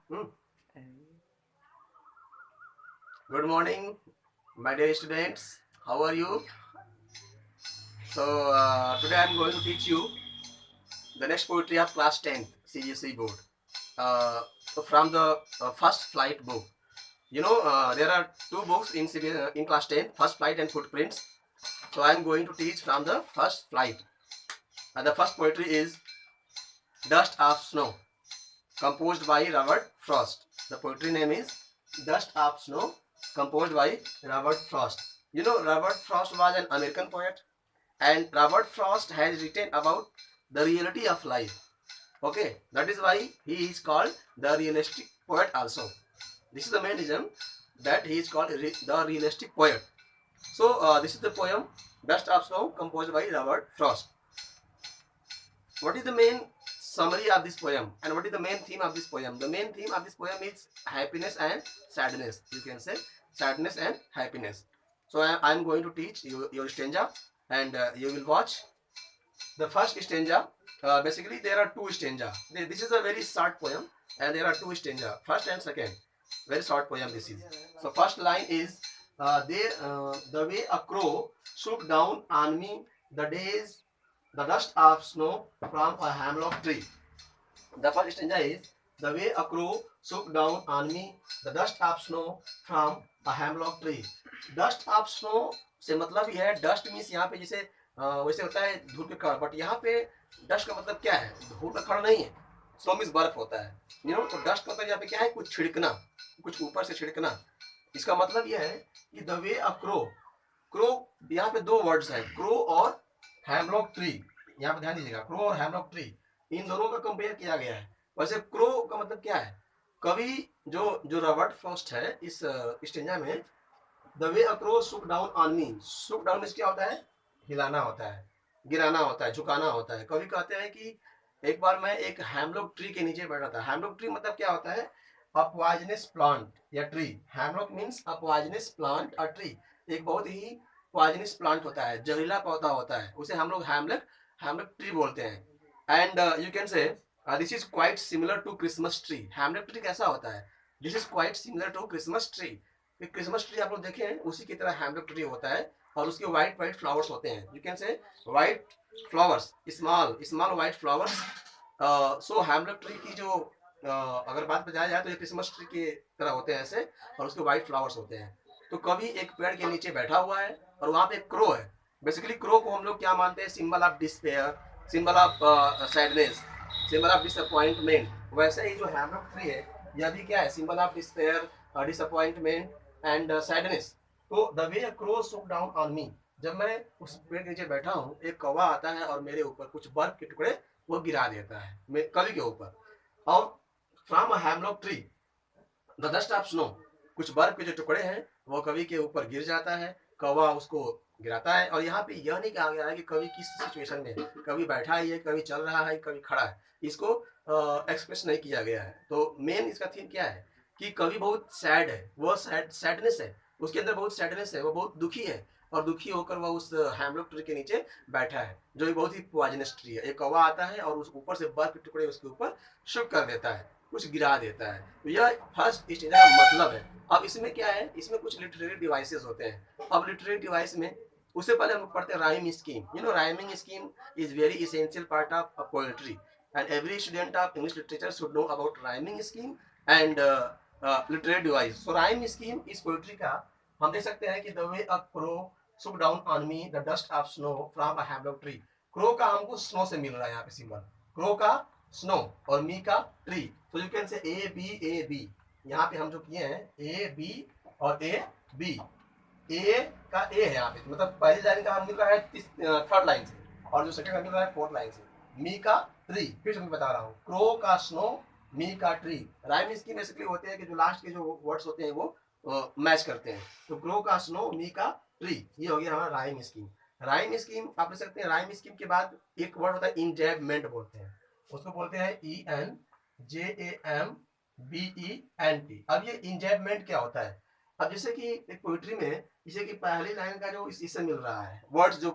Hmm. Good morning, my dear students. How are you? So today I am going to teach you the next poetry of class 10th CGC board uh, from the first flight book. There are two books in class 10, first flight and footprints. So I am going to teach from the first flight. The first poetry is Dust of Snow, composed by Robert Frost. The poetry name is Dust of Snow, composed by Robert Frost. Robert Frost was an American poet, and Robert Frost has written about the reality of life. Okay, that is why he is called the realistic poet also. This is the main reason that he is called the realistic poet. So this is the poem Dust of Snow, composed by Robert Frost. What is the main summary of this poem and what is the main theme of this poem? The main theme of this poem is happiness and sadness. You can say sadness and happiness. So I am going to teach you your stanza, and you will watch the first stanza. Basically there are two stanza. This is a very short poem and there are two stanza, first and second. Very short poem this is. So first line is the way a crow swooped down on me, the dust of snow from a hemlock tree. The first stanza is the way a crow swooped down on me, the dust of snow from a hemlock tree. Dust of snow से मतलब यह है, dust means यहाँ पे जैसे वैसे होता है धूल के कण, बट यहाँ पे डस्ट का मतलब क्या है? धूल का कण नहीं है, स्नो मीन्स बर्फ होता है। तो डस्ट का मतलब यहाँ पे क्या है? कुछ छिड़कना, कुछ ऊपर से छिड़कना। इसका मतलब यह है कि the way a crow, crow यहाँ पे दो वर्ड्स है, क्रो और हैमलॉक ट्री। यहाँ पे ध्यान दीजिएगा, क्रो और हैमलॉक ट्री इन दोनों का कंपेयर किया गया है। वैसे क्रो का मतलब क्या है? कवि जो जो रॉबर्ट फ्रॉस्ट है इस स्टेंजा में, द वे अ क्रो सुक डाउन ऑन मी, सुक डाउन मींस क्या होता है? हिलाना होता है, गिराना होता है, झुकाना होता है। कवि कहते हैं कि एक बार मैं एक हैमलॉक ट्री के नीचे बैठा था। हैमलॉक ट्री मतलब क्या होता है? अ पॉइजनस प्लांट या tree. Hemlock means a poisonous plant और ट्री। एक बहुत ही पॉइजनस प्लांट होता है, जहरीला पौधा होता है, उसे हम लोग हैमलॉक हैमलॉक ट्री बोलते हैं। And you can say this is quite similar to Christmas tree. Hemlock tree कैसा होता है? This is quite similar to Christmas tree. Christmas tree आप लोग देखे हैं, उसी की तरह हैमलॉक ट्री होता है और उसके व्हाइट व्हाइट फ्लावर्स होते हैं। यू कैन से white flowers, small small white flowers. सो हैमलॉक ट्री की जो अगर बात बताया जाए तो ये क्रिसमस ट्री की तरह होते हैं ऐसे, और उसके व्हाइट फ्लावर्स होते हैं। तो कवि एक पेड़ के नीचे बैठा हुआ है और वहां पे एक क्रो है। बेसिकली क्रो को हम लोग क्या मानते हैं? Symbol of despair, symbol of sadness, symbol of disappointment. वैसे ही जो हैमलॉक ट्री है यह भी क्या है? Symbol of despair, disappointment and sadness. तो द वे क्रो सुक डाउन ऑन मी, जब मैं उस पेड़ के नीचे बैठा हूँ, एक कौवा आता है और मेरे ऊपर कुछ बर्फ के टुकड़े वो गिरा देता है कवि के ऊपर। और from a hemlock tree the dust of snow, कुछ बर्फ के जो टुकड़े हैं वो कवि के ऊपर गिर जाता है, कौवा उसको गिराता है। और यहाँ पे यह नहीं कहा गया है कि कवि किस सिचुएशन में, कवि बैठा ही है, कवि चल रहा है, कवि खड़ा है, इसको एक्सप्रेस नहीं किया गया है। तो मेन इसका थीम क्या है कि कवि बहुत सैड है, वो सैडनेस है, उसके अंदर बहुत सैडनेस है, वो बहुत दुखी है, और दुखी होकर वह उस हैमलॉक ट्री के नीचे बैठा है, जो एक बहुत ही पॉइजनस ट्री है। एक कौवा आता है और उस ऊपर से बर्फ के टुकड़े उसके ऊपर शुक कर देता है, कुछ गिरा देता है। तो यह फर्स्ट स्टेज का मतलब है। अब इसमें क्या है? इसमें कुछ लिटरेरी डिवाइसेस होते हैं। अब लिटरेरी डिवाइस में उससे पहले हम पढ़ते हैं rhyme scheme. Rhyming scheme is very essential part of poetry, and every student of English literature should know about rhyming scheme and literary device. So rhyme scheme इस पोएट्री का हम देख सकते हैं कि द वे अ क्रो सुक down on me the dust of snow from a hemlock tree. Crow का हमको स्नो से मिल रहा है यहाँ पे सिंबल, क्रो का स्नो और मी का ट्री। तो यू कैन से ए बी। यहाँ पे हम जो किए हैं ए बी और ए बी, ए का ए है यहाँ पे, मतलब पहली लाइन का हम मिल रहा है थर्ड लाइन से, और जो सेकंड का मिल रहा है फोर्थ लाइन से। मी का ट्री, फिर से मैं बता रहा हूँ, क्रो का स्नो, मी का ट्री। राइम स्कीम बेसिकली होते हैं कि जो लास्ट के जो वर्ड्स होते हैं वो मैच करते हैं। तो क्रो का स्नो, मी का ट्री, ये हो गया हमारा राइम स्कीम। राइम स्कीम आप ले सकते हैं। राइम स्कीम के बाद एक वर्ड होता है इंजैबमेंट बोलते हैं, उसको बोलते हैं ENJAMBENT। अब ये इंजैबमेंट क्या होता है? अब जैसे कि एक पोइट्री में, जैसे कि पहली लाइन का जो इससे मिल रहा है वर्ड्स जो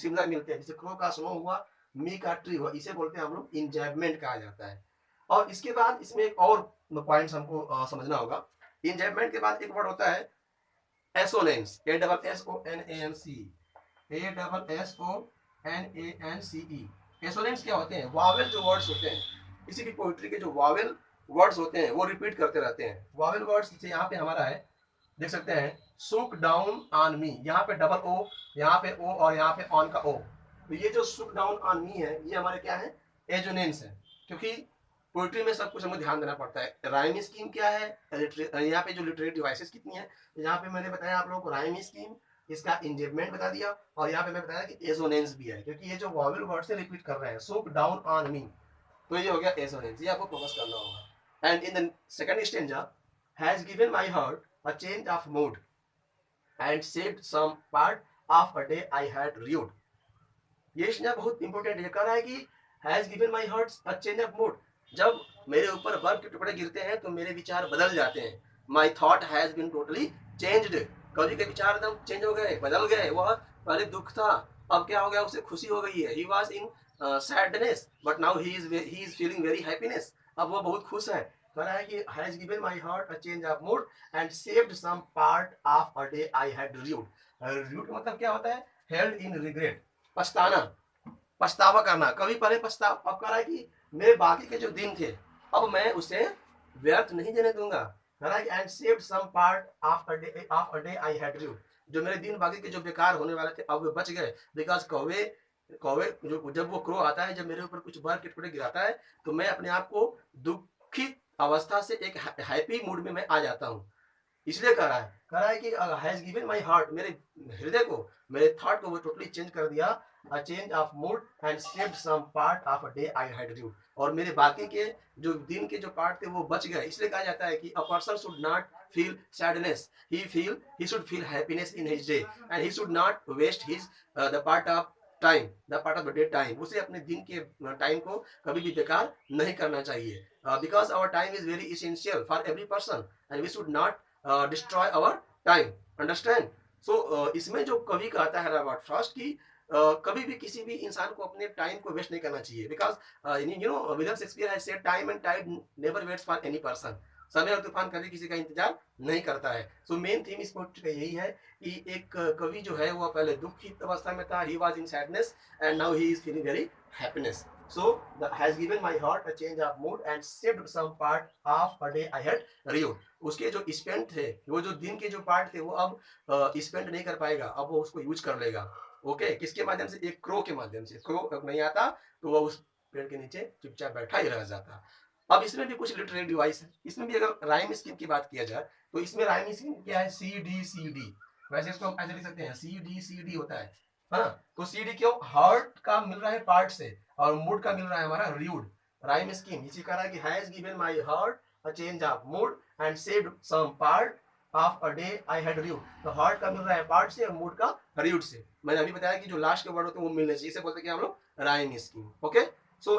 सिमिलर मिलते हैं, जैसे क्रो का स्नो हुआ, मी का ट्री हुआ, इसे बोलते हैं हम लोग इंजैबमेंट कहा जाता है। और इसके बाद इसमें एक और पॉइंट्स हमको समझना होगा। इंजैक्टमेंट के बाद एक वर्ड होता है एसोनेंस, ASSONANC, ASSONANCE। एसोनेंस क्या होते हैं? वावेल जो वर्ड्स होते हैं, किसी भी पोइट्री के जो वावेल वर्ड्स होते हैं वो रिपीट करते रहते हैं। वावेल वर्ड्स जैसे यहाँ पे हमारा है, देख सकते हैं, सुक डाउन ऑन मी, यहाँ पे डबल ओ, यहाँ पे ओ और यहाँ पे ऑन का ओ। तो ये जो सुक डाउन ऑन मी है ये हमारे क्या है? एजोनेंस है। क्योंकि पोइट्री में सब कुछ हमें ध्यान देना पड़ता है। राइम स्कीम क्या है, यहाँ पे जो लिटरेरी डिवाइसेस कितनी है, तो यहाँ पे मैंने बताया आप लोगों को राइम स्कीम, इसका इंजेक्टमेंट बता दिया, और यहाँ पे मैं बताया कि एजोनेंस भी है, क्योंकि ये जो वॉवेल वर्ड से रिपीट कर रहे हैं, सुक डाउन ऑन मी, तो ये हो गया एसोनेंस, ये आपको फोकस करना होगा। And in the second stanza, has given my heart a change of mood and saved some part of a day I had rued. ये स्टेंजा बहुत इंपॉर्टेंट है। कह रहा है कि has given my heart a change of mood, जब मेरे ऊपर बर्फ के टुकड़े गिरते हैं तो मेरे विचार बदल जाते हैं। My thought has been totally changed, कवि के विचार एकदम चेंज हो गए, बदल गए। वह पहले दुख था, अब क्या हो गया, उसे खुशी हो गई है। He was in sadness but now he is feeling very happiness, अब वो बहुत खुश है। कह रहा है कि has given my heart a change of mood and saved some part of a day I had rued. Rued का मतलब क्या होता है? हेल्ड इन रिग्रेट, पछताना, पछतावा करना। कभी पहले पछतावा, अब कह रहा है कि मेरे बाकी के जो दिन थे अब मैं उसे व्यर्थ नहीं देने दूंगा। And saved some part of a day I had due, जो मेरे दिन बाकी के जो बेकार होने वाले थे अब वे बच गए। बिकॉज कौवे कौवे जो जब वो क्रो आता है, जब मेरे ऊपर कुछ बर्फ के टुकड़े गिराता है, तो मैं अपने आप को दुखी अवस्था से एक हैप्पी मूड में मैं आ जाता हूँ। इसलिए कह रहा है कि हैज गिवन माय हार्ट, मेरे हृदय को, मेरे थॉट को वो टोटली चेंज कर दिया। A change of mood and saved some part of a day I had due, और मेरे बाकी के जो दिन के जो पार्ट थे वो बच गए। इसलिए कहा जाता है कि a person should not feel sadness, he should feel happiness in his day, and he should not waste his the part of time, the part of the day time. उसे अपने दिन के टाइम को कभी भी बेकार नहीं करना चाहिए। Because our time is very essential for every person and we should not destroy our time, understand. So इसमें जो कवि कहता है रॉबर्ट फ्रॉस्ट की, कभी भी किसी भी इंसान को अपने टाइम को वेस्ट नहीं करना चाहिए। Because you know William Shakespeare has said time and tide never waits for any person, समय और तूफान कभी किसी का इंतजार नहीं करता है। सो मेन थीम इस पोएट्री का यही है कि एक कवि जो है वो पहले दुखित अवस्था में था, ही was in sadness and now he is feeling very happiness. So has given my heart a change of mood and saved some part of a day I had rued. उसके जो स्पेंड थे, वो जो दिन के जो पार्ट थे वो अब स्पेंड नहीं कर पाएगा, अब वो उसको यूज कर लेगा। ओके, किसके माध्यम से? एक क्रो के माध्यम से। क्रो नहीं आता तो वो उस पेड़ के नीचे चुपचाप बैठा ही रह जाता। अब इसमें भी कुछ लिटरेरी डिवाइस है। इसमें भी अगर राइम स्कीम की बात किया जाए तो इसमें राइम स्कीम क्या है? C D C D. वैसे इसको हम ऐसे लिख सकते हैं, सी डी सी डी होता है। हाँ, तो सी डी क्यों? हार्ट का मिल रहा है पार्ट से और मूड का मिल रहा है हमारा र्यूड। राइम स्कीम इसी कह रहा है कि has given my heart a change of mood and saved some part of a day I had rued. तो हार्ट का मिल रहा है पार्ट से और मूड का र्यूड से। मैंने अभी बताया कि जो लास्ट के वर्ड होते हैं वो मिलने चाहिए, इसे बोलते हैं कि हम लोग rhyme scheme. Okay, so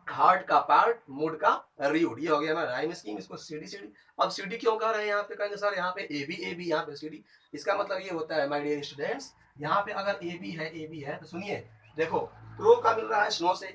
heart का पार्ट, मूड का र्यूड, ये हो गया ना राइम स्कीम। इसको सीडी सीडी। अब सीडी क्यों कह रहे हैं? यहाँ पे कहेंगे सर यहाँ पे ए बी, यहाँ पे सीडी। इसका मतलब ये होता है माय डियर स्टूडेंट्स, यहाँ पे अगर ए बी है तो सुनिए, देखो क्रो का मिल रहा है स्नो से,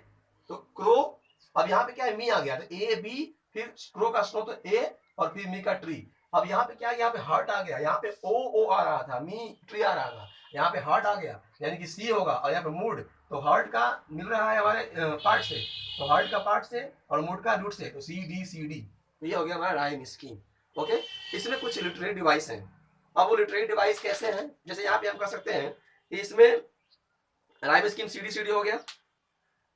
तो क्रो, अब यहाँ पे क्या है? मी आ गया, तो ए बी, फिर क्रो का स्नो, तो ए, और फिर मी का ट्री। अब यहाँ पे क्या है? यहाँ पे हार्ट आ गया, यहाँ पे ओ आ रहा था, मी ट्री आ रहा था, यहाँ पे हार्ट आ गया यानी कि सी होगा, और यहाँ पे मूड, तो हार्ट का मिल रहा है हमारे पार्ट से, तो हार्ट का पार्ट से और मूड का रूट से, तो सी डी। तो ये हो गया हमारा राइम स्कीम। ओके, इसमें कुछ लिटरेरी डिवाइस हैं। अब वो लिटरेरी डिवाइस कैसे हैं? जैसे यहाँ पे हम कर सकते हैं कि इसमें राइम स्कीम सी डी हो गया।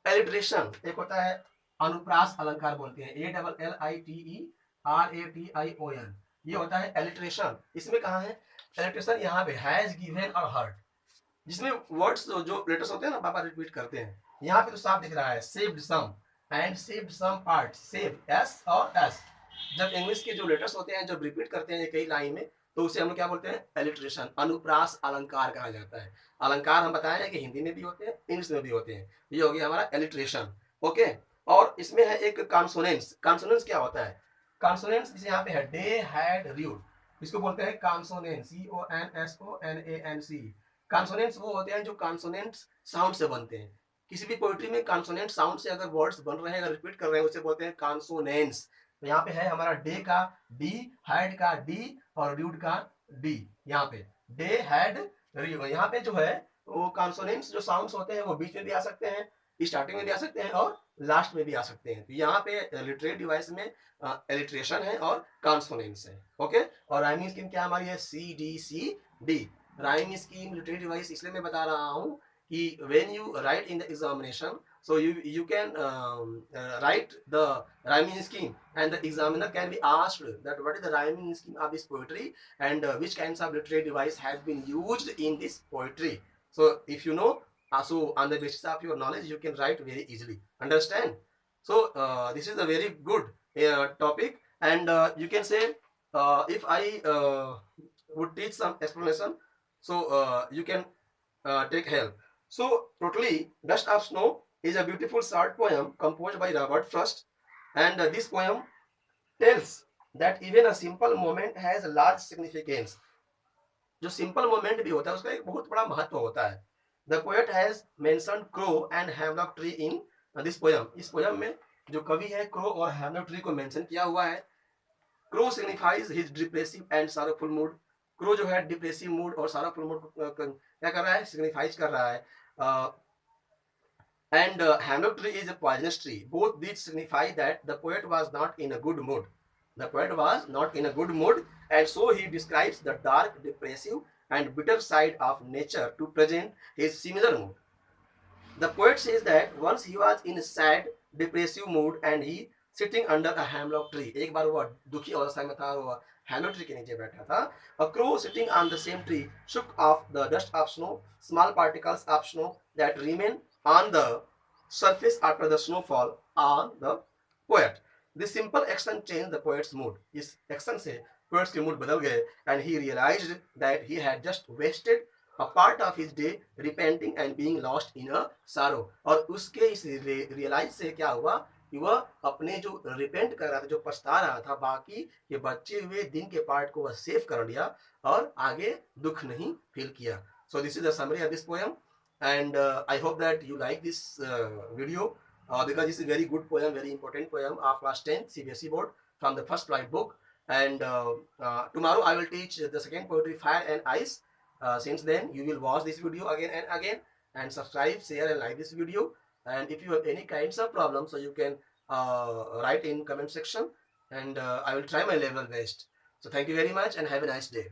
एलिट्रेशन एक होता है, अनुप्रास अलंकार बोलते हैं, ALLITERATION, ये होता है एलिट्रेशन। इसमें कहाँ है एलिट्रेशन? यहाँ पे हैज गिवन और हर्ट, जिसमें वर्ड्स जो लेटर्स होते हैं ना पापा रिपीट करते हैं। यहाँ पे तो साफ दिख रहा है saved some and saved some part, save S और एस। जब इंग्लिश के जो लेटर्स होते हैं जब रिपीट करते हैं कई लाइन में, तो उसे हम क्या बोलते हैं? एलिट्रेशन, अनुप्रास अलंकार कहा जाता है। अलंकार हम बताए हैं कि हिंदी में भी होते हैं, इंग्लिश में भी होते हैं। ये हो गया हमारा एलिट्रेशन। ओके, और इसमें है एक कॉन्सोनेंस। कॉन्सोनेंस क्या होता है? कॉन्सोनेंस जैसे यहाँ पे है डे हैड र्यूड, इसको बोलते हैं कॉन्सोनेंस, CONSONANC। कॉन्सोनेंट्स वो होते हैं जो कॉन्सोनेंट्स साउंड से बनते हैं। किसी भी पोइट्री में कॉन्सोनेंट साउंड से अगर वर्ड्स बन रहे हैं, अगर रिपीट कर रहे हैं, उसे बोलते हैं कॉन्सोनेंट्स। तो यहाँ पे है हमारा डे का डी, हैड का डी और ड्यूड का डी। यहाँ पे डे, हैड, रीड, यहाँ पे जो है वो कॉन्सोनेंट्स जो साउंड्स होते हैं वो बीच में भी आ सकते हैं, स्टार्टिंग में भी आ सकते हैं और लास्ट में भी आ सकते हैं। तो यहाँ पे लिटरेट डिवाइस में एलिट्रेशन है और कॉन्सोनेंट्स है। ओके, और राइमिंग स्कीम क्या हमारी है, C D C D. Rhyming scheme literary device इसलिए मैं बता रहा हूँ कि when you write in the examination, so you can write the rhyming scheme and the examiner can be asked that what is the rhyming scheme of this poetry and which kinds of literary device has been used in this poetry. So if you know, so on the basis of your knowledge you can write very easily, understand? So this is a very good topic, and you can say if I would teach some explanation, so you can take help. So totally Dust of Snow is a beautiful short poem composed by Robert Frost, and this poem tells that even a simple moment has a large significance. जो simple moment भी होता है उसका एक बहुत बड़ा महत्व होता है। The poet has mentioned crow and hemlock tree in this poem. इस पोएम में जो कवि है क्रो और हेमलॉक ट्री को मेंशन किया हुआ है। Crow signifies his depressive and sorrowful mood. Crow जो है डिप्रेसिव मूड और सॉरोफुल मूड क्या कर रहा है, सिग्निफाइज कर रहा है। And hemlock tree is a poisonous tree. Both these signify that the poet was not in a good mood. The poet was not in a good mood, and so he describes the dark, depressive, and bitter side of nature to present his similar mood. The poet says that once he was in a sad, depressive mood, and he sitting under a hemlock tree. एक बार वो दुखी अवस्था में था, वो hemlock tree के नीचे बैठा था. A crow sitting on the same tree shook off the dust of snow, small particles of snow that remain on the surface after the snowfall on the poet. This simple action changed the poet's mood. इस action से poet's के mood बदल गए, and he realized that he had just wasted a part of his day repenting and being lost in a sorrow. और उसके इस realize से क्या हुआ कि वह अपने जो रिपेंट कर रहा था, जो पछता रहा था, बाकी ये बचे हुए दिन के पार्ट को वह सेव कर लिया और आगे दुख नहीं फील किया. So this is the summary of this poem. And I hope that you like this video because this is a very good poem, very important poem of class 10 CBSE board from the first flight book. And tomorrow I will teach the second poetry, Fire and Ice. Since then you will watch this video again and again, and subscribe, share and like this video. And if you have any kinds of problems, so you can write in comment section, and I will try my level best. So thank you very much and have a nice day.